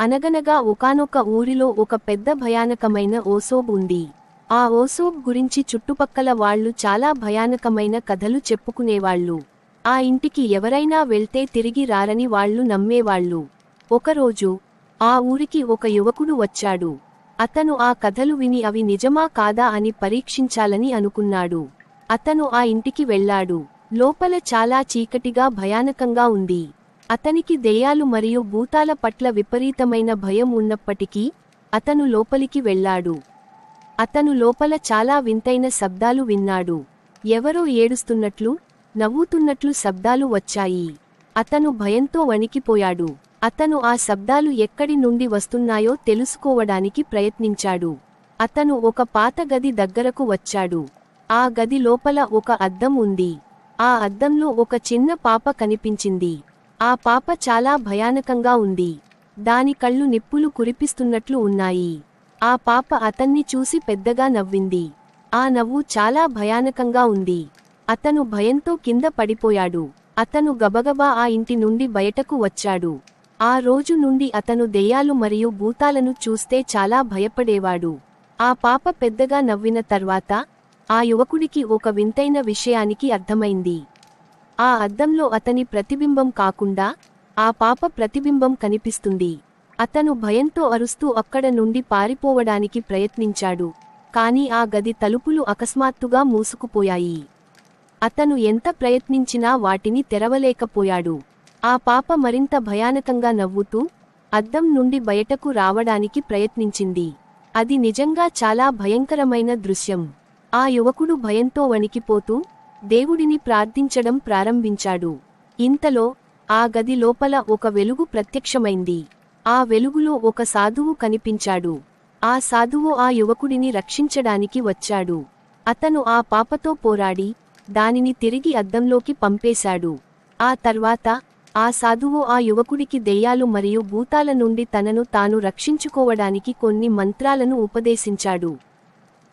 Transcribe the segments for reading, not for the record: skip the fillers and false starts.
అనగనగా ఒకానొక ఊరిలో ఒక పెద్ద భయానకమైన ఓసోబ్ ఉంది. ఆ ఓసోబ్ గురించి చుట్టుపక్కల వాళ్లు చాలా భయానకమైన కథలు చెప్పుకునేవాళ్లు. ఆ ఇంటికి ఎవరైనా వెళ్తే తిరిగి రారని వాళ్లు నమ్మేవాళ్లు. ఒకరోజు ఆ ఊరికి ఒక యువకుడు వచ్చాడు. అతను ఆ కథలు విని అవి నిజమా కాదా అని పరీక్షించాలని అనుకున్నాడు. అతను ఆ ఇంటికి వెళ్ళాడు. లోపల చాలా చీకటిగా భయానకంగా ఉంది. అతనికి దెయ్యాలు మరియు భూతాల పట్ల విపరీతమైన భయం ఉన్నప్పటికీ అతను లోపలికి వెళ్ళాడు. అతను లోపల చాలా వింతైన శబ్దాలు విన్నాడు. ఎవరో ఏడుస్తున్నట్లు, నవ్వుతున్నట్లు శబ్దాలు వచ్చాయి. అతను భయంతో వణికిపోయాడు. అతను ఆ శబ్దాలు ఎక్కడి నుండి వస్తున్నాయో తెలుసుకోవడానికి ప్రయత్నించాడు. అతను ఒక పాత గది దగ్గరకు వచ్చాడు. ఆ గది లోపల ఒక అద్దం ఉంది. ఆ అద్దంలో ఒక చిన్న పాప కనిపించింది. ఆ పాప చాలా భయానకంగా ఉంది. దాని కళ్ళు నిప్పులు కురిపిస్తున్నట్లు ఉన్నాయి. ఆ పాప అతన్ని చూసి పెద్దగా నవ్వింది. ఆ నవ్వు చాలా భయానకంగా ఉంది. అతను భయంతో కింద పడిపోయాడు. అతను గబగబా ఆ ఇంటి నుండి బయటకు వచ్చాడు. ఆ రోజు నుండి అతను దెయ్యాలు మరియు భూతాలను చూస్తే చాలా భయపడేవాడు. ఆ పాప పెద్దగా నవ్విన తర్వాత ఆ యువకుడికి ఒక వింతైన విషయానికి అర్థమైంది. ఆ అద్దంలో అతని ప్రతిబింబం కాకుండా ఆ పాప ప్రతిబింబం కనిపిస్తుంది. అతను భయంతో అరుస్తూ అక్కడ నుండి పారిపోవడానికి ప్రయత్నించాడు. కాని ఆ గది తలుపులు అకస్మాత్తుగా మూసుకుపోయాయి. అతను ఎంత ప్రయత్నించినా వాటిని తెరవలేకపోయాడు. ఆ పాప మరింత భయానకంగా నవ్వుతూ అద్దం నుండి బయటకు రావడానికి ప్రయత్నించింది. అది నిజంగా చాలా భయంకరమైన దృశ్యం. ఆ యువకుడు భయంతో వణికిపోతూ దేవుడిని ప్రార్థించడం ప్రారంభించాడు. ఇంతలో ఆ గది లోపల ఒక వెలుగు ప్రత్యక్షమైంది. ఆ వెలుగులో ఒక సాధువు కనిపించాడు. ఆ సాధువు ఆ యువకుడిని రక్షించడానికి వచ్చాడు. అతను ఆ పాపతో పోరాడి దానిని తిరిగి అద్దంలోకి పంపేశాడు. ఆ తర్వాత ఆ సాధువు ఆ యువకుడికి దెయ్యాలు మరియు భూతాల నుండి తనను తాను రక్షించుకోవడానికి కొన్ని మంత్రాలను ఉపదేశించాడు.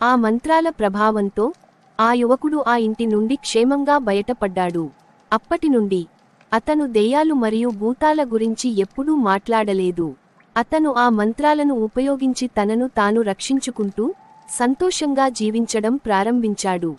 ఆ మంత్రాల ప్రభావంతో ఆ యువకుడు ఆ ఇంటి నుండి క్షేమంగా బయటపడ్డాడు. అప్పటినుండి అతను దెయ్యాలు మరియు భూతాల గురించి ఎప్పుడూ మాట్లాడలేదు. అతను ఆ మంత్రాలను ఉపయోగించి తనను తాను రక్షించుకుంటూ సంతోషంగా జీవించడం ప్రారంభించాడు.